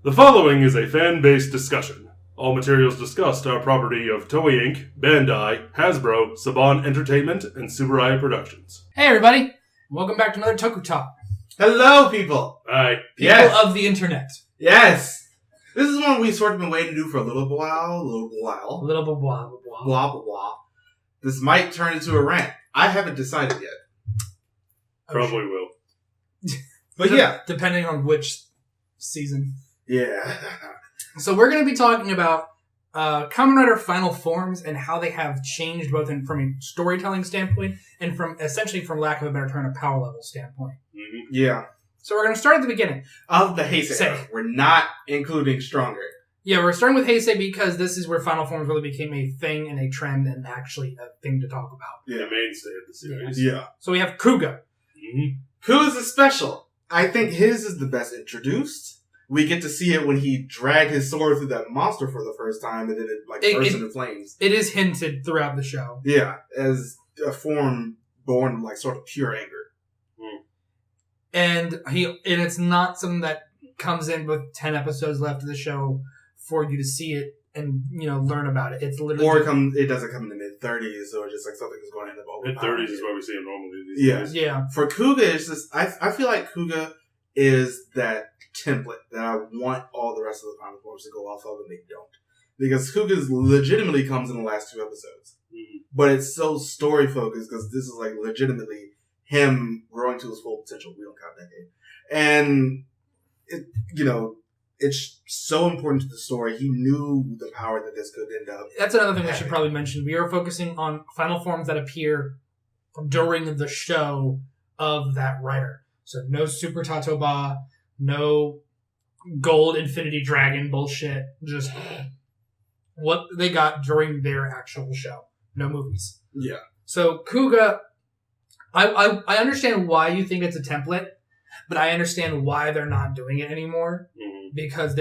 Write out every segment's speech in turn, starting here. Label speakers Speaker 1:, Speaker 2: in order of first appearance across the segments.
Speaker 1: The following is a fan-based discussion. All materials discussed are property of Toei Inc., Bandai, Hasbro, Saban Entertainment, and Subarai Productions.
Speaker 2: Hey everybody! Welcome back to another Tokutalk.
Speaker 3: Hello, people!
Speaker 1: Hi.
Speaker 2: People of the internet.
Speaker 3: Yes! This is one we've sort of been waiting to do for a little while.
Speaker 2: A little bit blah, blah, blah.
Speaker 3: Blah, blah, blah. This might turn into a rant. I haven't decided yet.
Speaker 1: Probably will.
Speaker 3: But yeah.
Speaker 2: Depending on which season.
Speaker 3: Yeah.
Speaker 2: So we're going to be talking about Kamen Rider Final Forms and how they have changed both from a storytelling standpoint and from lack of a better term, a power level standpoint.
Speaker 1: Mm-hmm.
Speaker 3: Yeah.
Speaker 2: So we're going to start at the beginning.
Speaker 3: Of the Heisei era. We're not including Stronger.
Speaker 2: Yeah, we're starting with Heisei because this is where Final Forms really became a thing and a trend and actually a thing to talk about.
Speaker 1: Yeah. The mainstay of the series.
Speaker 3: Yeah.
Speaker 2: So we have Kuga.
Speaker 1: Mm-hmm.
Speaker 3: Kuga's a special. I think his is the best introduced. We get to see it when he dragged his sword through that monster for the first time and then it burst into flames.
Speaker 2: It is hinted throughout the show.
Speaker 3: Yeah, as a form born of sort of pure anger.
Speaker 2: And it's not something that comes in with 10 episodes left of the show for you to see it and, learn about it. It's literally...
Speaker 3: Or it doesn't come in the mid-30s, or just something is going to end up over.
Speaker 1: Mid-30s is what we see him normally these days.
Speaker 2: Yeah.
Speaker 3: For Kuga, it's just... I feel like Kuga is that template that I want all the rest of the Final Forms to go off of, and they don't. Because Kuga legitimately comes in the last 2 episodes. Mm-hmm. But it's so story-focused, because this is legitimately him growing to his full potential. We don't count decade. And, it's so important to the story. He knew the power that this could end up.
Speaker 2: That's another thing we should probably mention. We are focusing on Final Forms that appear during the show of that writer. So no Super Tatoba, no Gold Infinity Dragon bullshit. Just what they got during their actual show. No movies.
Speaker 3: Yeah.
Speaker 2: So Kuga, I understand why you think it's a template, but I understand why they're not doing it anymore. Mm-hmm. Because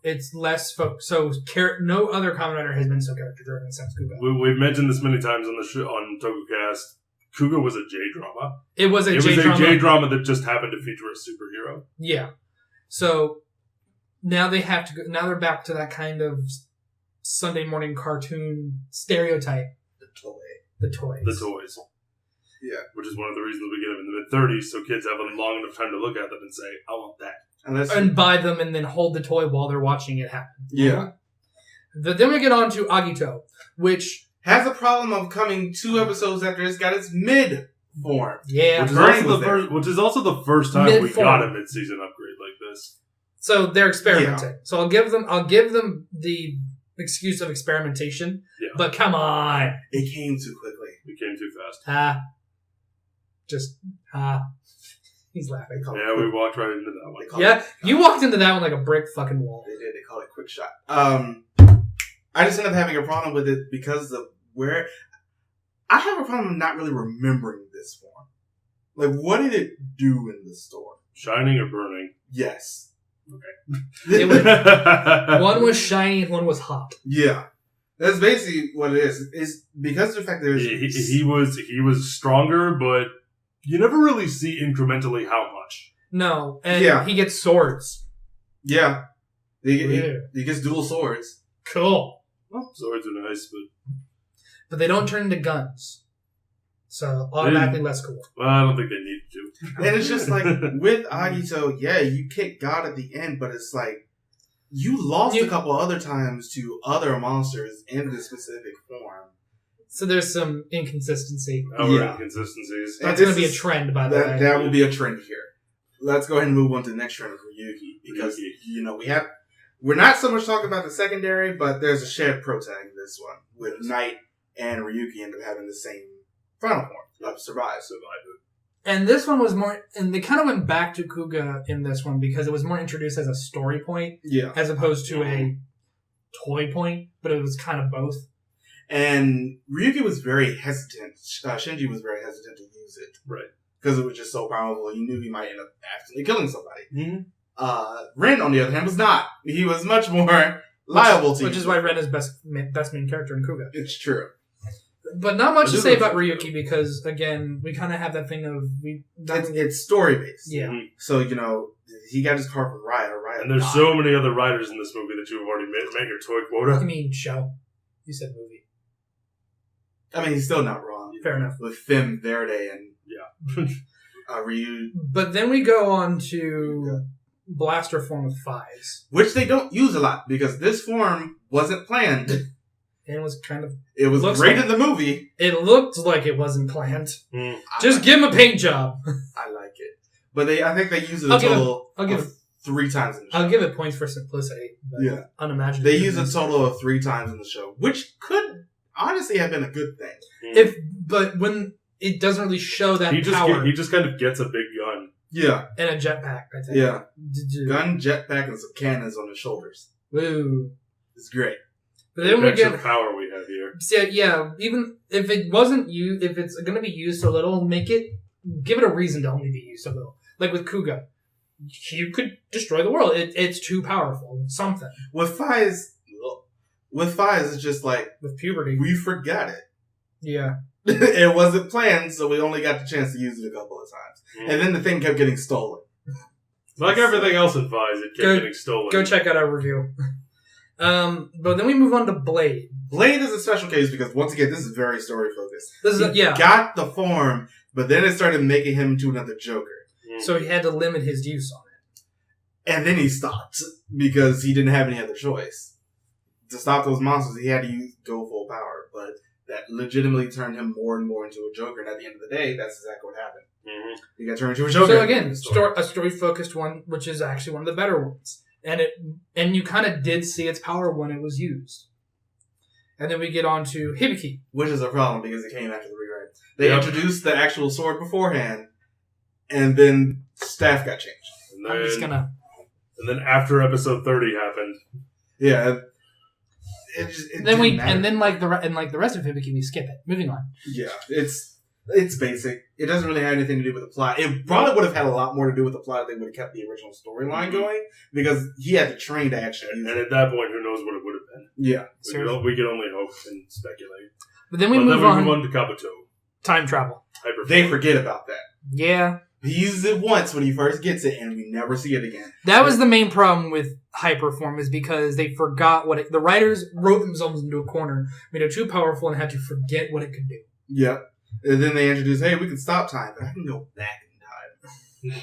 Speaker 2: it's less so no other Kamen Rider has been so character driven since Kuga.
Speaker 1: We've mentioned this many times on the show, on Tokucast. Kuga was a J-drama.
Speaker 2: It was a J-drama
Speaker 1: that just happened to feature a superhero.
Speaker 2: Yeah. So now they have to go, now they're back to that kind of Sunday morning cartoon stereotype. The toys.
Speaker 1: Yeah. Which is one of the reasons we get them in the mid-30s, so kids have a long enough time to look at them and say, I want that.
Speaker 2: And buy them and then hold the toy while they're watching it happen.
Speaker 3: Yeah.
Speaker 2: Then we get on to Agito, which...
Speaker 3: has a problem of coming 2 episodes after it's got its mid-form.
Speaker 2: Yeah.
Speaker 1: Which is also the first time we got a mid-season upgrade like this.
Speaker 2: So they're experimenting. Yeah. So I'll give them the excuse of experimentation. Yeah. But come on.
Speaker 3: It came too quickly.
Speaker 1: It came too fast.
Speaker 2: He's laughing.
Speaker 1: Yeah, we walked right into that one.
Speaker 2: Yeah, you walked into that one like a brick fucking wall.
Speaker 3: They did. They call it quick shot. I just ended up having a problem with it because of where... I have a problem not really remembering this form. What did it do in the story?
Speaker 1: Shining or burning?
Speaker 3: Yes.
Speaker 1: Okay.
Speaker 2: One was shiny and one was hot.
Speaker 3: Yeah. That's basically what it is. It's because of the fact that
Speaker 1: he was stronger, but you never really see incrementally how much.
Speaker 2: No, and he gets swords.
Speaker 3: Yeah. He gets dual swords.
Speaker 2: Cool.
Speaker 1: Well, swords are nice,
Speaker 2: but they don't turn into guns. So automatically less cool.
Speaker 1: Well, I don't think they need to.
Speaker 3: And it's just with Agito, you kick God at the end, but it's you lost a couple other times to other monsters in this specific form.
Speaker 2: So there's some inconsistency.
Speaker 1: Inconsistencies.
Speaker 2: That's going to be a trend, by the way.
Speaker 3: That will be a trend here. Let's go ahead and move on to the next trend of Ryuki. Because, we're not so much talking about the secondary, but there's a shared protag in this one. With Knight and Ryuki end up having the same final form. Survive.
Speaker 2: And this one was more... And they kind of went back to Kuga in this one because it was more introduced as a story point. Yeah. As opposed to a toy point. But it was kind of both.
Speaker 3: And Ryuki was very hesitant. Shinji was very hesitant to use it.
Speaker 1: Right.
Speaker 3: Because it was just so powerful. He knew he might end up accidentally killing somebody. Mm-hmm. Ren, on the other hand, was not. He was much more liable to
Speaker 2: Which is why Ren is best main character in Kuga.
Speaker 3: It's true.
Speaker 2: But not much to say about Ryuki because, again, we kind of have that thing of...
Speaker 3: It's story-based.
Speaker 2: Yeah.
Speaker 3: So, he got his car from Raya.
Speaker 1: And there's so many other writers in this movie that you've already met your toy quota.
Speaker 2: I mean, show. You said movie.
Speaker 3: I mean, he's still not wrong.
Speaker 2: Fair enough.
Speaker 3: With Femme Verde and Ryu.
Speaker 2: But then we go on to blaster form with Fies.
Speaker 3: Which they don't use a lot because this form wasn't planned.
Speaker 2: And it was kind of...
Speaker 3: It was great in the movie.
Speaker 2: It looked like it wasn't planned. Just give him a paint job.
Speaker 3: I like it. But I think they use it a total of 3 times in the show.
Speaker 2: I'll give it points for simplicity. But unimaginable.
Speaker 3: They use a total of 3 times in the show, which could honestly have been a good thing.
Speaker 2: But when it doesn't really show that power.
Speaker 1: He just kind of gets a big gun.
Speaker 3: Yeah.
Speaker 2: And a jetpack, I think.
Speaker 3: Yeah. Gun, jetpack, and some cannons on his shoulders.
Speaker 2: Woo.
Speaker 3: It's great.
Speaker 2: But then we get
Speaker 1: the power we have here.
Speaker 2: Yeah, even if it wasn't used, if it's going to be used so little, give it a reason to only be used so little. Like with Kuga. You could destroy the world. It's too powerful. It's something.
Speaker 3: With Fies, it's just like...
Speaker 2: With puberty.
Speaker 3: We forgot it.
Speaker 2: Yeah.
Speaker 3: It wasn't planned, so we only got the chance to use it a couple of times. And then the thing kept getting stolen.
Speaker 1: Like everything else in Fies, it kept getting stolen.
Speaker 2: Go check out our review. But then we move on to Blade.
Speaker 3: Blade is a special case because, once again, this is very story-focused.
Speaker 2: He
Speaker 3: got the form, but then it started making him into another Joker.
Speaker 2: So he had to limit his use on it.
Speaker 3: And then he stopped because he didn't have any other choice. To stop those monsters, he had to go full power. But that legitimately turned him more and more into a Joker. And at the end of the day, that's exactly what happened. He got turned into a Joker.
Speaker 2: So again, a story-focused one, which is actually one of the better ones. And you kind of did see its power when it was used. And then we get on to Hibiki.
Speaker 3: Which is a problem because it came after the rewrite. They introduced the actual sword beforehand, and then staff got changed.
Speaker 1: And then after episode 30 happened.
Speaker 3: Yeah.
Speaker 2: Then the rest of Hibiki, we skip it. Moving on.
Speaker 3: Yeah, it's basic. It doesn't really have anything to do with the plot. It probably would have had a lot more to do with the plot if they would have kept the original storyline going, because he had to train to actually use it.
Speaker 1: And at that point, who knows what it would have been.
Speaker 3: Yeah.
Speaker 1: We can only hope and speculate.
Speaker 2: But then we move on
Speaker 1: to Kabuto.
Speaker 2: Time travel.
Speaker 3: They forget about that.
Speaker 2: Yeah.
Speaker 3: He uses it once when he first gets it, and we never see it again.
Speaker 2: That was the main problem with Hyperform, is because they forgot the writers wrote themselves into a corner, made it too powerful, and had to forget what it could do.
Speaker 3: Yep. And then they introduced, hey, we can stop time, but I can go back in time.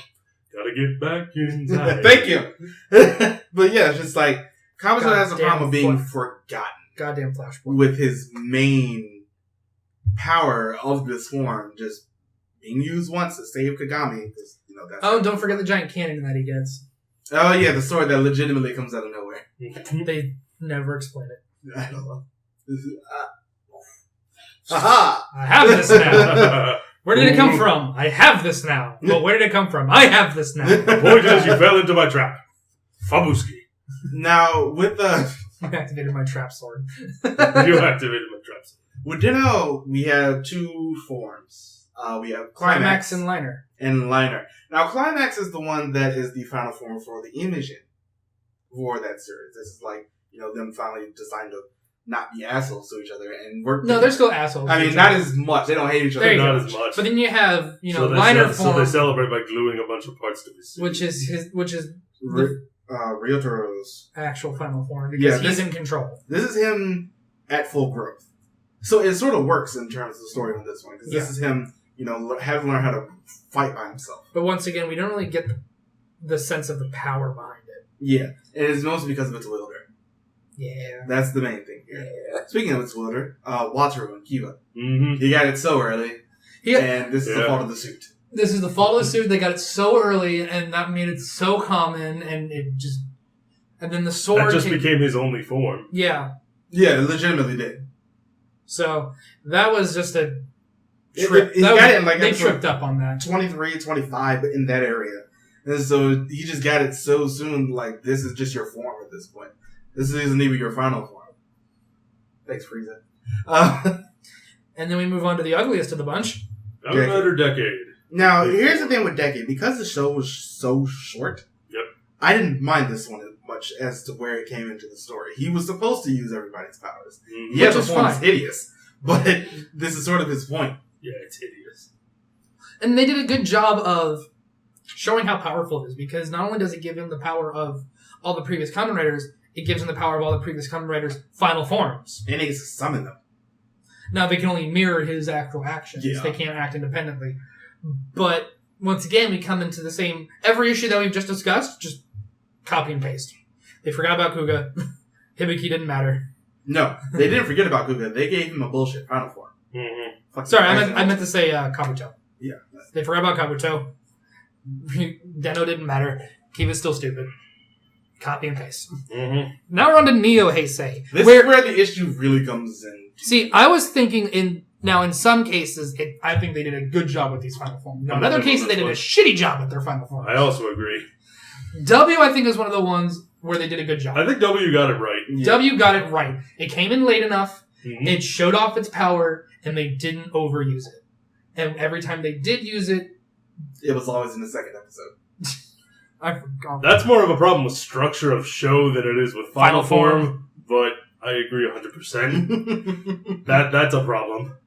Speaker 1: Gotta get back in time.
Speaker 3: Thank you. But yeah, it's just like, Kabuto has a problem of being forgotten.
Speaker 2: Goddamn Flashpoint.
Speaker 3: With his main power of this form just being used once to save Kagami.
Speaker 2: Don't forget the giant cannon that he gets.
Speaker 3: Oh yeah, the sword that legitimately comes out of nowhere.
Speaker 2: They never explain it.
Speaker 3: I don't know. Aha!
Speaker 2: I have this now. Where did it come from? I have this now. Well, where did it come from? I have this now.
Speaker 1: The point is, you fell into my trap. Fabuski.
Speaker 3: Now, with the...
Speaker 2: You activated my trap sword.
Speaker 1: You activated my trap sword.
Speaker 3: With Dino, we have 2 forms. We have Climax
Speaker 2: and Liner.
Speaker 3: Now, Climax is the one that is the final form for the Imaging for that series. This is like, them finally deciding to not be assholes to each other and work.
Speaker 2: No, they're still assholes.
Speaker 3: I mean, not as much. They don't hate each other.
Speaker 1: Not as much.
Speaker 2: But then you have, Liner form.
Speaker 1: So they celebrate by gluing a bunch of parts to his suit.
Speaker 2: Which is
Speaker 3: Ryotaro's
Speaker 2: actual final form, because he's in control.
Speaker 3: This is him at full growth. So it sort of works in terms of the story on this one, because this is him, having to learn how to fight by himself.
Speaker 2: But once again, we don't really get the sense of the power behind it.
Speaker 3: Yeah, and it's mostly because of its wielder.
Speaker 2: Yeah.
Speaker 3: That's the main thing here. Yeah. Speaking of its wielder, Wataru and Kiba.
Speaker 1: Mm-hmm.
Speaker 3: He got it so early, and this is the fault of the suit.
Speaker 2: This is the fault of the suit. They got it so early, and that made it so common, and it just... And then the sword...
Speaker 1: That just became his only form.
Speaker 2: Yeah.
Speaker 3: Yeah, it legitimately did.
Speaker 2: So, that was just a
Speaker 3: trip.
Speaker 2: They tripped up on that.
Speaker 3: 23, 25, in that area. And so, he just got it so soon, like, this is just your form at this point. This isn't even your final form. Thanks, Frieza.
Speaker 2: And then we move on to the ugliest of the bunch.
Speaker 1: Another Decade.
Speaker 3: Now, here's the thing with Decade. Because the show was so short, I didn't mind this one as much as to where it came into the story. He was supposed to use everybody's powers.
Speaker 1: Mm-hmm.
Speaker 3: Yeah, the form is hideous. But this is sort of his point.
Speaker 1: Yeah, it's hideous.
Speaker 2: And they did a good job of showing how powerful it is, because not only does it give him the power of all the previous Kamen Riders, it gives him the power of all the previous Kamen Riders' final forms.
Speaker 3: And he can summon them.
Speaker 2: Now, they can only mirror his actual actions.
Speaker 3: Yeah.
Speaker 2: They can't act independently. But, once again, we come into the same... Every issue that we've just discussed, just copy and paste. They forgot about Kuga. Hibiki didn't matter.
Speaker 3: No, they didn't forget about Kuga. They gave him a bullshit final form.
Speaker 1: Mm-hmm.
Speaker 2: Sorry, I meant to say Kabuto.
Speaker 3: Yeah.
Speaker 2: They forgot about Kabuto. Deno didn't matter. Keep it still stupid. Copy and paste.
Speaker 1: Mm-hmm.
Speaker 2: Now we're on to Neo Heisei.
Speaker 3: This is where the issue really comes in.
Speaker 2: See, I was thinking in some cases, I think they did a good job with these final forms. Now, in other cases, they did a shitty job with their final forms.
Speaker 1: I also agree.
Speaker 2: W, I think, is one of the ones where they did a good job.
Speaker 1: I think W got it right.
Speaker 3: Yeah.
Speaker 2: W got it right. It came in late enough.
Speaker 1: Mm-hmm.
Speaker 2: It showed off its power, and they didn't overuse it. And every time they did use it,
Speaker 3: It was always in the second episode.
Speaker 2: I forgot.
Speaker 1: That's more of a problem with structure of show than it is with final form, but I agree 100%. That's a problem.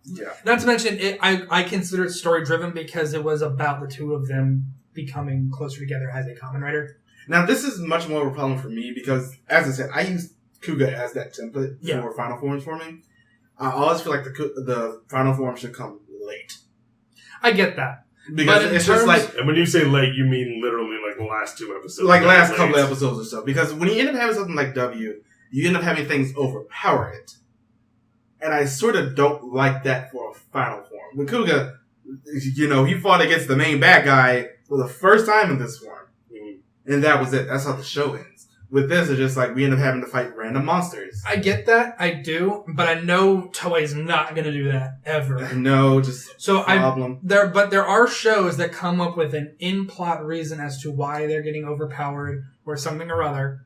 Speaker 3: Yeah.
Speaker 2: Not to mention, I consider it story-driven because it was about the two of them becoming closer together as a Kamen Rider.
Speaker 3: Now, this is much more of a problem for me because, as I said, I use Kuga as that template for final forms forming. I always feel like the final form should come late.
Speaker 2: I get that.
Speaker 3: Because it's just like...
Speaker 1: And when you say late, you mean literally like the last two episodes.
Speaker 3: Like last couple of episodes or so. Because when you end up having something like W, you end up having things overpower it. And I sort of don't like that for a final form. With Kuga, he fought against the main bad guy for the first time in this form. Mm-hmm. And that was it. That's how the show ends. With this, it's just like we end up having to fight random monsters.
Speaker 2: I get that. I do. But I know Toei's not going to do that ever.
Speaker 3: No, just problem.
Speaker 2: But there are shows that come up with an in-plot reason as to why they're getting overpowered or something or other.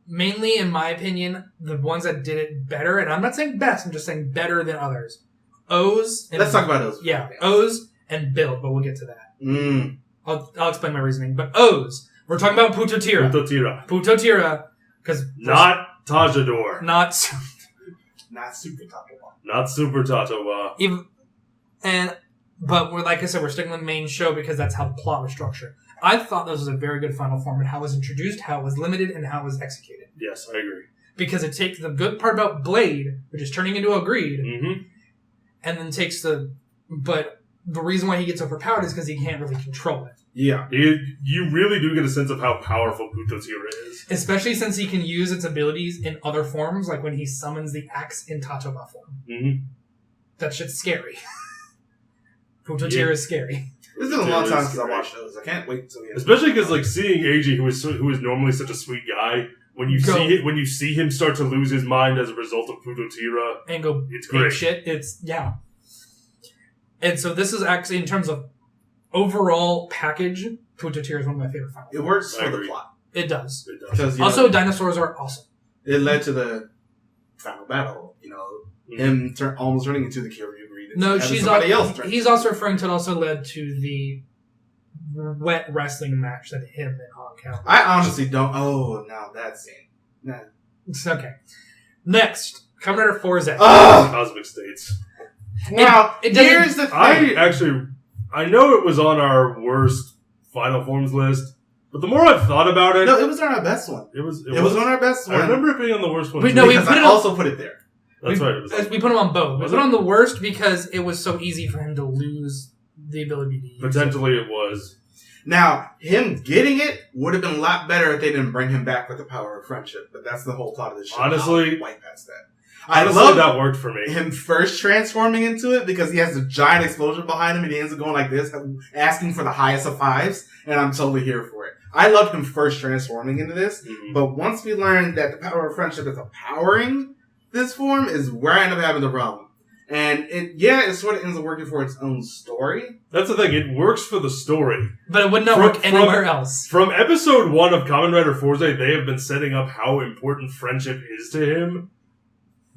Speaker 2: Mainly, in my opinion, the ones that did it better, and I'm not saying best, I'm just saying better than others. O's.
Speaker 3: Let's talk about O's.
Speaker 2: Yeah, O's and Build, but we'll get to that.
Speaker 3: Mm.
Speaker 2: I'll explain my reasoning. But O's. We're talking about Putotira. Putotira. Because
Speaker 1: not Tajador.
Speaker 2: Not
Speaker 3: Super Tatoba.
Speaker 1: Not Super Tatoba.
Speaker 2: But like I said, we're sticking with the main show because that's how the plot was structured. I thought this was a very good final form and how it was introduced, how it was limited, and how it was executed.
Speaker 1: Yes, I agree.
Speaker 2: Because it takes the good part about Blade, which is turning into a Greed, and then takes but the reason why he gets overpowered is because he can't really control it.
Speaker 3: Yeah.
Speaker 1: You really do get a sense of how powerful Putotira is.
Speaker 2: Especially since he can use its abilities in other forms, like when he summons the axe in Tatoba form. Mm-hmm. That shit's scary. Putotira is scary.
Speaker 3: It's been a long time since I watched those. I can't wait until
Speaker 1: especially because like seeing Eiji, who is normally such a sweet guy, when you see him start to lose his mind as a result of Putotira,
Speaker 2: and go
Speaker 1: it's great.
Speaker 2: Shit. And so this is actually in terms of overall package, Putotira is one of my favorite finals.
Speaker 3: It works for the plot.
Speaker 2: It does.
Speaker 3: Also,
Speaker 2: dinosaurs are awesome.
Speaker 3: It led to the final battle. Him almost turning into the Kyoryu Greed.
Speaker 2: No, he's also referring to it also led to the wet wrestling match that him and Hong Kong.
Speaker 3: I honestly don't. Oh, now that scene. Nah.
Speaker 2: It's okay. Next, Kamen Rider 4Z.
Speaker 1: Cosmic States.
Speaker 3: Wow. Here's the thing.
Speaker 1: I know it was on our worst Final Forms list, but the more I've thought about it...
Speaker 3: No, it was on our best one. It was on our best one.
Speaker 1: I remember it being on the worst one,
Speaker 3: I also put it there.
Speaker 1: That's right.
Speaker 2: We put him on both. We put him on the worst because it was so easy for him to lose the ability to use
Speaker 1: Potentially it was.
Speaker 3: Now, him getting it would have been a lot better if they didn't bring him back with the power of friendship, but that's the whole plot of the show.
Speaker 1: Honestly...
Speaker 3: White past that.
Speaker 1: I love that worked for me.
Speaker 3: Him first transforming into it because he has a giant explosion behind him and he ends up going like this, asking for the highest of fives, and I'm totally here for it. I loved him first transforming into this, but once we learned that the power of friendship is empowering this form is where I end up having the problem. And it sort of ends up working for its own story.
Speaker 1: That's the thing, it works for the story.
Speaker 2: But it would not work anywhere else.
Speaker 1: From episode 1 of Kamen Rider Forza, they have been setting up how important friendship is to him.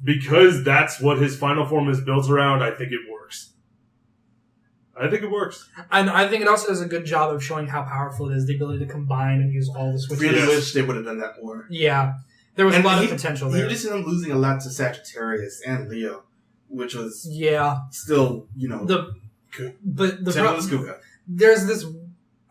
Speaker 1: Because that's what his final form is built around, I think it works.
Speaker 2: And I think it also does a good job of showing how powerful it is, the ability to combine and use all the switches.
Speaker 3: I really wish they would have done that more.
Speaker 2: Yeah. There was a lot of potential there.
Speaker 3: You just ended up losing a lot to Sagittarius and Leo, which was still,
Speaker 2: the there's this.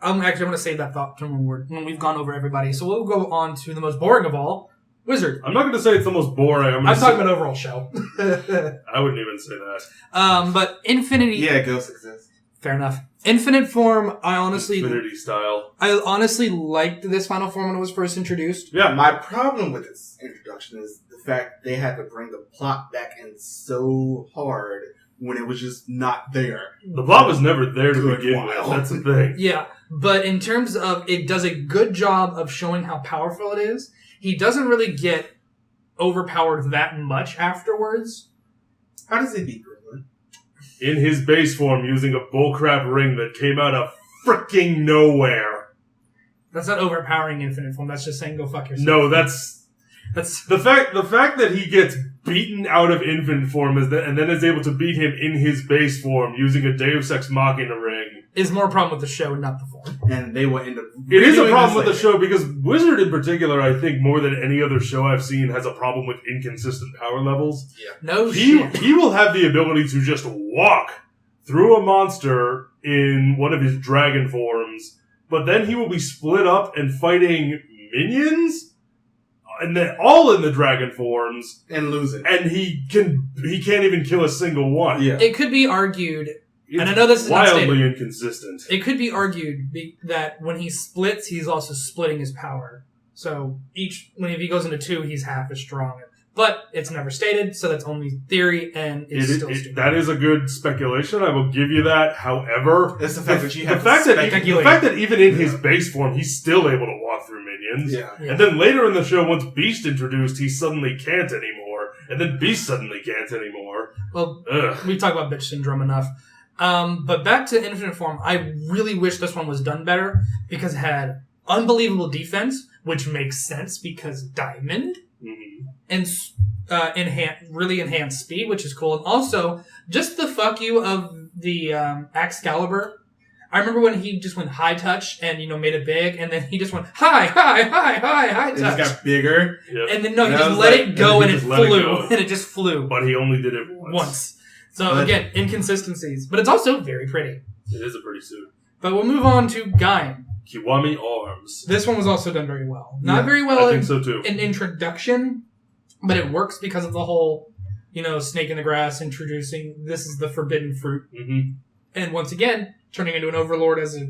Speaker 2: I'm going to save that thought when we've gone over everybody. So we'll go on to the most boring of all, Wizard.
Speaker 1: I'm not going to say it's the most boring.
Speaker 2: I'm talking about overall show.
Speaker 1: I wouldn't even say that.
Speaker 2: But Infinity.
Speaker 3: Yeah, Ghost exists.
Speaker 2: Fair enough. Infinite Form,
Speaker 1: Infinity style.
Speaker 2: I honestly liked this Final Form when it was first introduced.
Speaker 1: Yeah.
Speaker 3: My problem with its introduction is the fact they had to bring the plot back in so hard when it was just not there.
Speaker 1: The plot was never there to
Speaker 3: Good
Speaker 1: begin
Speaker 3: while.
Speaker 1: with. That's the thing.
Speaker 2: Yeah, but in terms of it does a good job of showing how powerful it is. He doesn't really get overpowered that much afterwards.
Speaker 3: How does he beat Gremlin?
Speaker 1: In his base form, using a bullcrap ring that came out of freaking nowhere.
Speaker 2: That's not overpowering Infinite Form. That's just saying go fuck yourself.
Speaker 1: No, that's
Speaker 2: the
Speaker 1: fact that he gets beaten out of Infinite Form and then is able to beat him in his base form using a Deus Ex Machina ring.
Speaker 2: Is more a problem with the show and not the form.
Speaker 3: And they will end up...
Speaker 1: It is a problem with
Speaker 3: later.
Speaker 1: the show because Wizard in particular, I think more than any other show I've seen, has a problem with inconsistent power levels.
Speaker 3: Yeah.
Speaker 2: No shit.
Speaker 1: He will have the ability to just walk through a monster in one of his dragon forms, but then he will be split up and fighting minions, and then all in the dragon forms,
Speaker 3: And losing.
Speaker 1: and he can't even kill a single one.
Speaker 3: Yeah.
Speaker 2: It could be argued,
Speaker 1: It's
Speaker 2: and I know this is
Speaker 1: wildly
Speaker 2: unstated.
Speaker 1: inconsistent.
Speaker 2: It could be argued that when he splits, he's also splitting his power. So if he goes into 2, he's half as strong. But it's never stated, so that's only theory, and it's still stupid.
Speaker 1: That is a good speculation. I will give you that. However,
Speaker 3: It's the fact that you have
Speaker 1: the fact
Speaker 2: speculate.
Speaker 1: that even in his base form, he's still able to walk through minions.
Speaker 3: Yeah.
Speaker 2: Yeah.
Speaker 1: And then later in the show, once Beast introduced, he suddenly can't anymore. And then Beast suddenly can't anymore.
Speaker 2: Well,
Speaker 1: Ugh.
Speaker 2: we talk about bitch syndrome enough. But back to Infinite Form, I really wish this one was done better because it had unbelievable defense, which makes sense because Diamond,
Speaker 1: Mhm.
Speaker 2: and really enhanced speed, which is cool. And also, just the fuck you of the Excalibur. I remember when he just went high touch and, made it big, and then he just went high
Speaker 3: It
Speaker 2: touch.
Speaker 3: just got bigger.
Speaker 1: Yep.
Speaker 2: And then, no, he
Speaker 3: And I
Speaker 2: just
Speaker 3: was
Speaker 2: let
Speaker 3: like-
Speaker 2: it go and
Speaker 1: he
Speaker 2: it
Speaker 1: just let it
Speaker 2: flew.
Speaker 1: go.
Speaker 2: And it just flew.
Speaker 1: But he only did it
Speaker 2: Once. So,
Speaker 3: But-
Speaker 2: again, inconsistencies. But it's also very pretty.
Speaker 1: It is a pretty suit.
Speaker 2: But we'll move on to Gaim.
Speaker 1: Kiwami Arms.
Speaker 2: This one was also done very well. Not
Speaker 3: Yeah,
Speaker 2: very well
Speaker 1: I think so too.
Speaker 2: in introduction, but it works because of the whole, snake in the grass introducing this is the forbidden fruit.
Speaker 1: Mm-hmm.
Speaker 2: And once again, turning into an overlord as a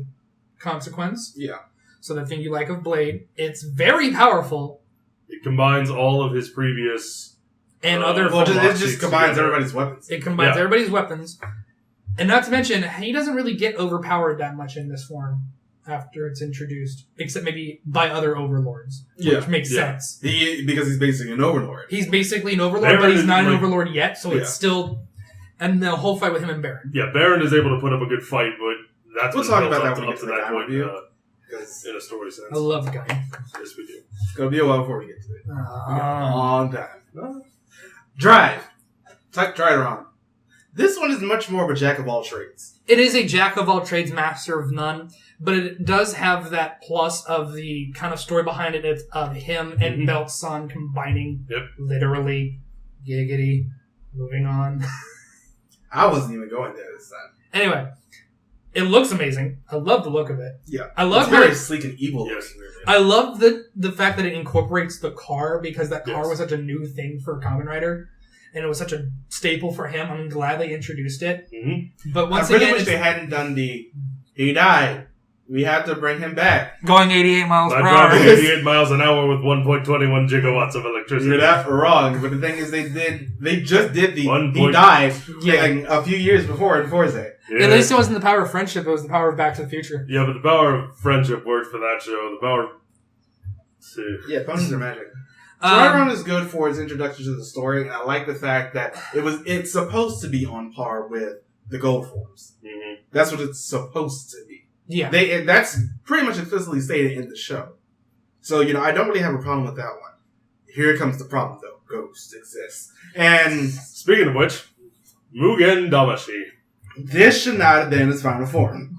Speaker 2: consequence.
Speaker 3: Yeah.
Speaker 2: So the thing you like of Blade, it's very powerful.
Speaker 1: It combines all of his previous...
Speaker 2: And
Speaker 1: Uh,
Speaker 2: other
Speaker 3: Well,
Speaker 2: forms.
Speaker 3: it just combines
Speaker 1: together.
Speaker 3: everybody's weapons.
Speaker 2: It combines
Speaker 1: Yeah.
Speaker 2: everybody's weapons. And not to mention, he doesn't really get overpowered that much in this form after it's introduced. Except maybe by other overlords. Which makes
Speaker 1: Yeah.
Speaker 2: sense.
Speaker 3: Because he's basically an overlord.
Speaker 2: He's basically an overlord,
Speaker 1: Baron
Speaker 2: but he's
Speaker 1: is
Speaker 2: not an
Speaker 1: like-
Speaker 2: overlord yet, so
Speaker 3: Yeah.
Speaker 2: it's still... And the whole fight with him and Baron.
Speaker 1: Yeah, Baron is able to put up a good fight, but that's
Speaker 3: We'll
Speaker 1: been
Speaker 3: talk
Speaker 1: built
Speaker 3: about
Speaker 1: up
Speaker 3: that when we get to the
Speaker 1: that
Speaker 3: guy
Speaker 1: point
Speaker 3: review. Because
Speaker 1: in a story sense.
Speaker 2: I love the guy.
Speaker 1: Yes, we do.
Speaker 3: it's going to be a while before we get to it. We got a
Speaker 2: Uh,
Speaker 3: long time. Drive. Type Drider on. This one is much more of a jack of all trades.
Speaker 2: it is a jack of all trades, master of none, but it does have that plus of the kind of story behind it of him and
Speaker 1: Mhm.
Speaker 2: Belt-san combining.
Speaker 1: Yep.
Speaker 2: Literally. Giggity. Moving on.
Speaker 3: I wasn't even going there this time.
Speaker 2: Anyway, it looks amazing. I love the look of it.
Speaker 3: Yeah.
Speaker 2: I love
Speaker 3: it's
Speaker 2: how
Speaker 3: very
Speaker 2: it-
Speaker 3: sleek and evil
Speaker 1: Yes.
Speaker 3: looking. Really.
Speaker 2: I love the fact that it incorporates the car because that car
Speaker 1: Yes.
Speaker 2: was such a new thing for Kamen Rider. And it was such a staple for him. I'm glad they introduced it.
Speaker 1: Mm-hmm.
Speaker 2: But once
Speaker 3: I really
Speaker 2: again,
Speaker 3: wish
Speaker 2: it's
Speaker 3: they hadn't done he died. We have to bring him back.
Speaker 2: going 88 miles
Speaker 1: I'm
Speaker 2: per hour.
Speaker 1: driving 88 miles an hour with 1.21 gigawatts of electricity.
Speaker 3: You're not wrong, but the thing is, they just did the
Speaker 1: One
Speaker 3: he
Speaker 1: point-
Speaker 3: died
Speaker 2: Yeah.
Speaker 3: like a few years before in Forza.
Speaker 1: Yeah.
Speaker 2: At least it wasn't the power of friendship, it was the power of Back to the Future.
Speaker 1: Yeah, but the power of friendship worked for that show. The power...
Speaker 3: Yeah, ponies are magic.
Speaker 2: Um,
Speaker 3: Driver is good for its introduction to the story, and I like the fact that it's supposed to be on par with the gold forms.
Speaker 1: Mm-hmm.
Speaker 3: That's what it's supposed to be.
Speaker 2: yeah.
Speaker 3: That's pretty much explicitly stated in the show. So, I don't really have a problem with that one. Here comes the problem, though. Ghost exists. And
Speaker 1: Speaking of which, Mugen Damashi.
Speaker 3: this should not have been his final form.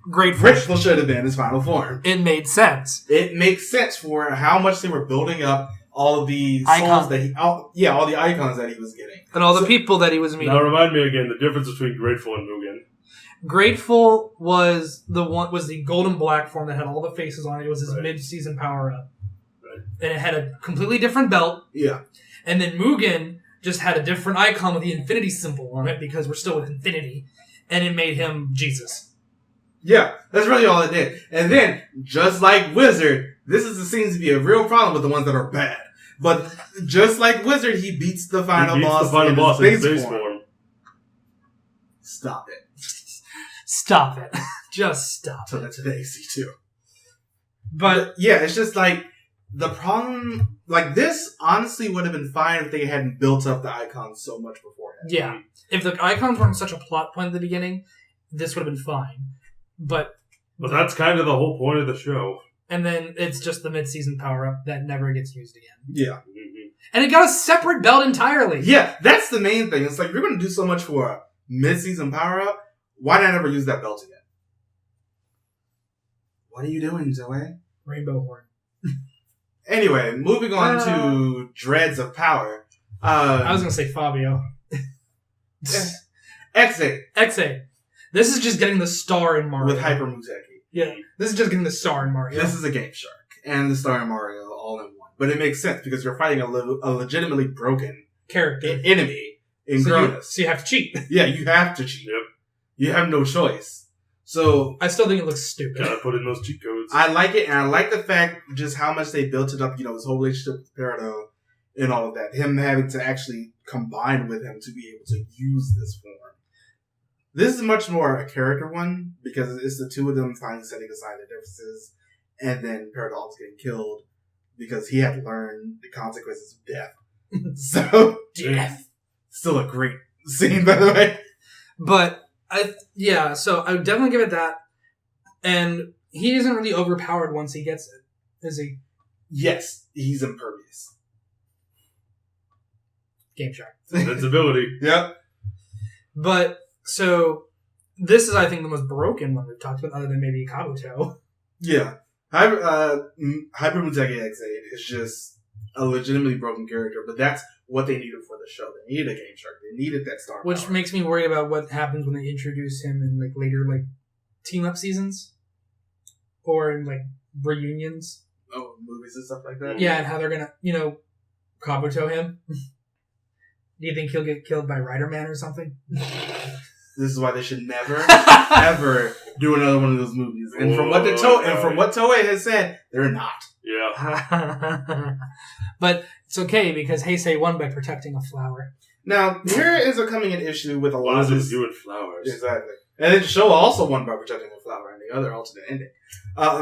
Speaker 2: Grateful.
Speaker 3: Grateful should have been his final form.
Speaker 2: It made sense.
Speaker 3: It makes sense for how much they were building up all of the
Speaker 2: Icons.
Speaker 3: souls all the icons that he was getting.
Speaker 2: And all the people that he was meeting.
Speaker 1: Now remind me again, the difference between Grateful and Mugen.
Speaker 2: Grateful was the golden black form that had all the faces on it. It was his
Speaker 1: Right.
Speaker 2: mid-season power-up.
Speaker 1: Right.
Speaker 2: And it had a completely different belt.
Speaker 3: Yeah.
Speaker 2: And then Mugen just had a different icon with the infinity symbol on it because we're still with infinity. And it made him Jesus.
Speaker 3: Yeah, that's really all it did. And then, just like Wizard, seems to be a real problem with the ones that are bad. But just like Wizard, he beats the final boss in his base form. Stop it.
Speaker 2: Stop it. Just stop
Speaker 3: So
Speaker 2: it.
Speaker 3: that's today, C2.
Speaker 2: But
Speaker 3: yeah, it's just like the problem. Like this, honestly, would have been fine if they hadn't built up the icons so much beforehand.
Speaker 2: yeah, if the icons weren't such a plot point at the beginning, this would have been fine. But
Speaker 1: that's kind of the whole point of the show.
Speaker 2: and then it's just the mid-season power-up that never gets used again.
Speaker 3: Yeah.
Speaker 1: Mm-hmm.
Speaker 2: And it got a separate belt entirely.
Speaker 3: Yeah, that's the main thing. It's like, if you're going to do so much for a mid-season power-up, why not ever use that belt again? What are you doing, Zoe?
Speaker 2: Rainbow Horn.
Speaker 3: Anyway, moving on to Dreads of Power.
Speaker 2: I was going to say Fabio.
Speaker 3: X8
Speaker 2: X8. This is just getting the star in Mario.
Speaker 3: with Hyper Muteki.
Speaker 2: Yeah, this is just getting the star in Mario.
Speaker 3: This is a Game Shark and the Star in Mario all in one. But it makes sense because you're fighting a legitimately broken
Speaker 2: character.
Speaker 3: enemy in Cronus.
Speaker 2: So you have to cheat.
Speaker 3: Yeah, you have to cheat.
Speaker 1: Yep.
Speaker 3: You have no choice. So
Speaker 2: I still think it looks stupid.
Speaker 1: Gotta put in those cheat codes.
Speaker 3: I like it, and I like the fact just how much they built it up, his whole relationship with Peridot and all of that. Him having to actually combine with him to be able to use this form. This is much more a character one, because it's the two of them finally setting aside their differences, and then Peridot getting killed because he had to learn the consequences of death. So,
Speaker 2: Death.
Speaker 3: still a great scene, by the way.
Speaker 2: But, so I would definitely give it that. And he isn't really overpowered once he gets it, is he?
Speaker 3: Yes, he's impervious.
Speaker 2: Game Shark.
Speaker 1: Invincibility.
Speaker 3: Yep.
Speaker 2: But, so, this is, I think, the most broken one we've talked about, other than maybe Kabuto.
Speaker 3: Yeah. Hyper Muteki X8 is just a legitimately broken character, but that's what they needed for the show. They needed a Game Shark. They needed that star
Speaker 2: Which
Speaker 3: power.
Speaker 2: makes me worried about what happens when they introduce him in, later, team-up seasons. Or in, reunions.
Speaker 3: Oh, movies and stuff like that?
Speaker 2: Yeah, and how they're gonna, Kabuto him. Do you think he'll get killed by Rider Man or something?
Speaker 3: This is why they should never, ever do another one of those movies. And from what Toei has said, they're not.
Speaker 1: Yeah.
Speaker 2: But it's okay because Heisei won by protecting a flower.
Speaker 3: Now, here is a coming in issue with a lot
Speaker 1: What
Speaker 3: of
Speaker 1: is
Speaker 3: this.
Speaker 1: it doing flowers?
Speaker 3: Exactly. And then Showa also won by protecting a flower in the other alternate ending.
Speaker 1: I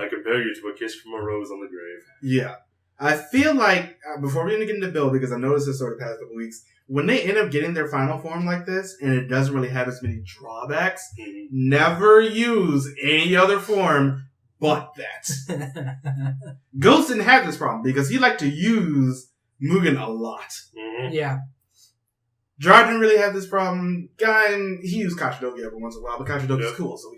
Speaker 1: compare you to a kiss from a rose on the grave.
Speaker 3: Yeah. I feel like, before we even get into Bill, because I've noticed this over the past couple weeks, when they end up getting their final form like this, and it doesn't really have as many drawbacks, never use any other form but that. Ghost didn't have this problem, because he liked to use Mugen a lot.
Speaker 1: Mm-hmm.
Speaker 2: Yeah.
Speaker 3: Jar didn't really have this problem. Guy, he used Kachidoki every once in a while, but Kachidoki is cool, so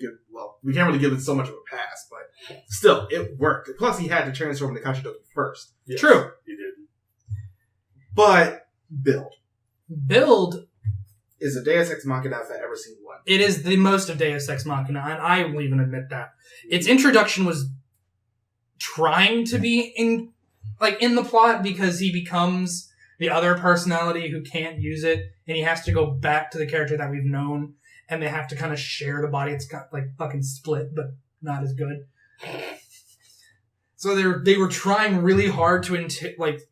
Speaker 3: we can't really give it so much of a pass, but still, it worked. Plus, he had to transform into Kachidoki first.
Speaker 1: Yes,
Speaker 2: True.
Speaker 1: He did.
Speaker 3: But,
Speaker 2: Build,
Speaker 3: is a Deus Ex Machina if I've ever seen one.
Speaker 2: it is the most of Deus Ex Machina, and I will even admit that. Its introduction was trying to be in the plot because he becomes the other personality who can't use it, and he has to go back to the character that we've known, and they have to kind of share the body. It's got fucking split, but not as good. So they were trying really hard to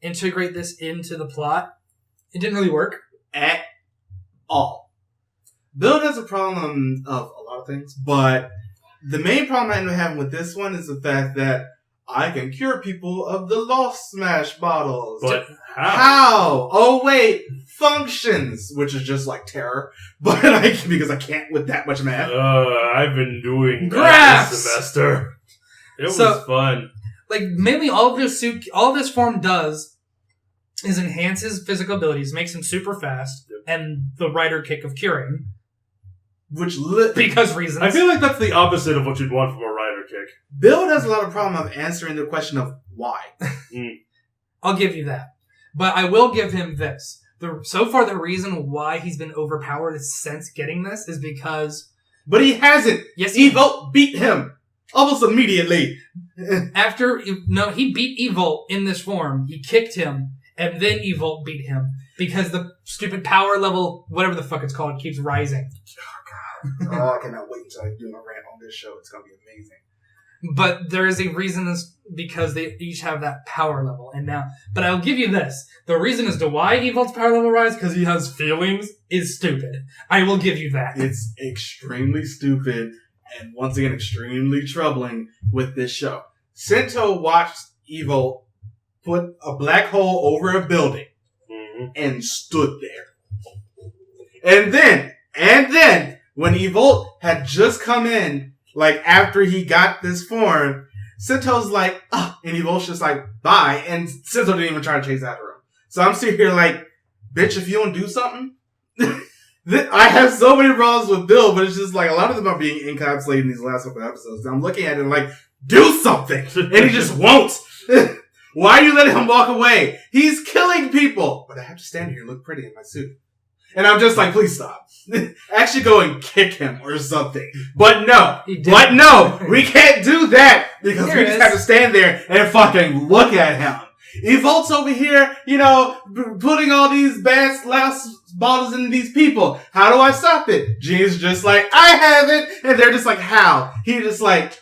Speaker 2: integrate this into the plot. It didn't really work
Speaker 3: At all. Build has a problem of a lot of things, but the main problem I end up having with this one is the fact that I can cure people of the Lost Smash bottles.
Speaker 1: But
Speaker 3: how? Oh wait, functions, which is just like terror, but because I can't with that much math.
Speaker 1: I've been doing
Speaker 2: Graphs!
Speaker 1: that this semester. It was fun.
Speaker 2: Mainly all this form does is enhance his physical abilities, makes him super fast, and the rider kick of curing. Because reasons.
Speaker 1: I feel like that's the opposite of what you'd want from a rider kick.
Speaker 3: Build has a lot of problem of answering the question of why.
Speaker 2: I'll give you that. But I will give him this. So far, the reason why he's been overpowered since getting this is because
Speaker 3: but he hasn't.
Speaker 2: Yes,
Speaker 3: Evolt beat him almost immediately.
Speaker 2: He beat Evolt in this form. He kicked him, and then Evolt beat him because the stupid power level, whatever the fuck it's called, keeps rising.
Speaker 3: Oh, God. I cannot wait until I do my rant on this show. It's going to be amazing.
Speaker 2: But there is a reason because they each have that power level. But I'll give you this. The reason as to why Evolt's power level rise, because he has feelings, is stupid. I will give you that.
Speaker 3: It's extremely stupid and once again extremely troubling with this show. Sento watched Evolt put a black hole over a building and stood there. And then, when Evolt had just come in, like, after he got this form, Sento's like, and Evolt's just like, bye, and Sento didn't even try to chase after him. So I'm sitting here like, bitch, if you don't do something, I have so many problems with Bill, but it's just like, a lot of them are being encapsulated in these last couple of episodes. And I'm looking at it and like, do something! And he just won't! Why are you letting him walk away? He's killing people! But I have to stand here and look pretty in my suit. And I'm just like, please stop. Actually go and kick him or something. But no, we can't do that because we just have to stand there and fucking look at him. Evolt's over here, putting all these bad last bottles in these people. How do I stop it? Gene's just like, I have it. And they're just like, how? He just like,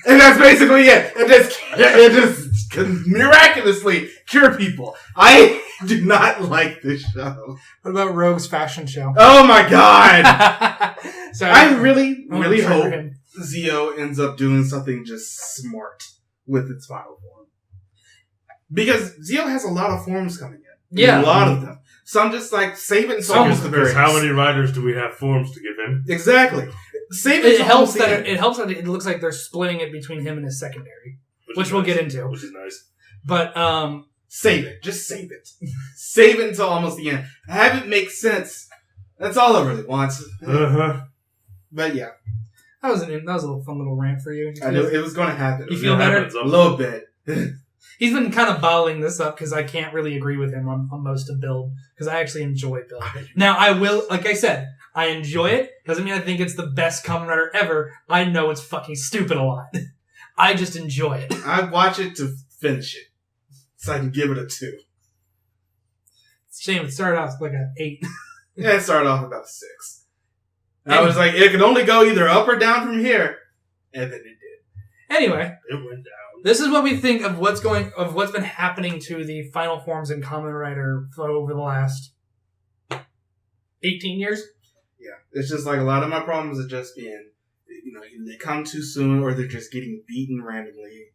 Speaker 3: and that's basically it. It just miraculously cure people. I do not like this show.
Speaker 2: What about Rogue's fashion show?
Speaker 3: Oh my god!
Speaker 2: Sorry,
Speaker 3: I really hope
Speaker 2: him.
Speaker 3: Zio ends up doing something just smart with its final form. Because Zio has a lot of forms coming in.
Speaker 2: Yeah.
Speaker 3: A lot of them. So I'm just like, save it until almost the very
Speaker 1: Because how many riders do we have forms to give him?
Speaker 3: Exactly. Save it.
Speaker 2: It helps that it looks like they're splitting it between him and his secondary, which we'll get into.
Speaker 1: Which is nice.
Speaker 2: But
Speaker 3: save it. Just save it. Save it until almost the end. Have it make sense. That's all I really want. But yeah,
Speaker 2: that was a little fun little rant for you.
Speaker 3: I knew it was going to happen.
Speaker 2: You feel better?
Speaker 3: A little bit.
Speaker 2: He's been kind of bottling this up because I can't really agree with him on most of Build because I actually enjoy Build. Now I will, like I said, I enjoy it. Doesn't mean I think it's the best Kamen Rider ever. I know it's fucking stupid a lot. I just enjoy it.
Speaker 3: I watch it to finish it, so I can give it a 2.
Speaker 2: It's a shame it started off like an 8.
Speaker 3: Yeah, it started off about 6. And I was like, it can only go either up or down from here, and then it did.
Speaker 2: Anyway,
Speaker 1: it went down.
Speaker 2: This is what we think of what's been happening to the Final Forms in Kamen Rider over the last 18 years.
Speaker 3: Yeah, it's just like a lot of my problems are just being, they come too soon or they're just getting beaten randomly,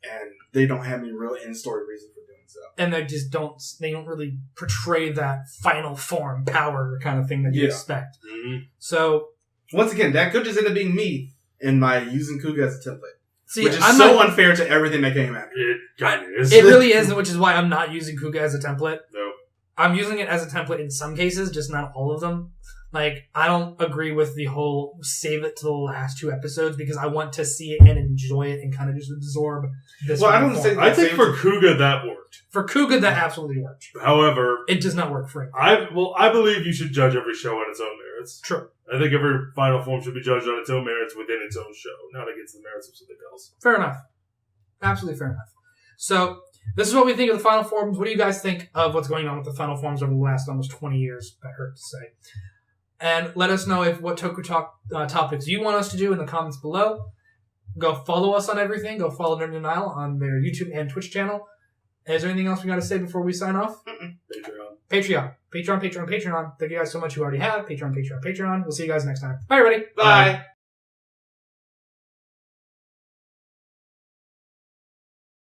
Speaker 3: and they don't have any real in-story reason for doing so.
Speaker 2: And they don't really portray that final form power kind of thing that you expect.
Speaker 1: Mm-hmm.
Speaker 2: So
Speaker 3: once again, that could just end up being me in my using Kuga as a template.
Speaker 2: See,
Speaker 3: which is unfair to everything that came after.
Speaker 1: It kind of is.
Speaker 2: It really is, which is why I'm not using Kuga as a template.
Speaker 1: No.
Speaker 2: I'm using it as a template in some cases, just not all of them. Like, I don't agree with the whole save it to the last 2 episodes because I want to see it and enjoy it and kind of just absorb this.
Speaker 3: Well, I
Speaker 1: think for Kuga that worked.
Speaker 2: For Kuga, that absolutely worked.
Speaker 1: However,
Speaker 2: it does not work for him.
Speaker 1: I believe you should judge every show on its own merits.
Speaker 2: True.
Speaker 1: I think every final form should be judged on its own merits within its own show, not against the merits of something else.
Speaker 2: Fair enough. Absolutely fair enough. So, this is what we think of the final forms. What do you guys think of what's going on with the final forms over the last almost 20 years, I heard to say. And let us know what Tokutalk topics you want us to do in the comments below. Go follow us on everything. Go follow Nerd Denial on their YouTube and Twitch channel. Is there anything else we got to say before we sign off? Patreon. Thank you guys so much who already have. Patreon. We'll see you guys next time. Bye, everybody.
Speaker 3: Bye.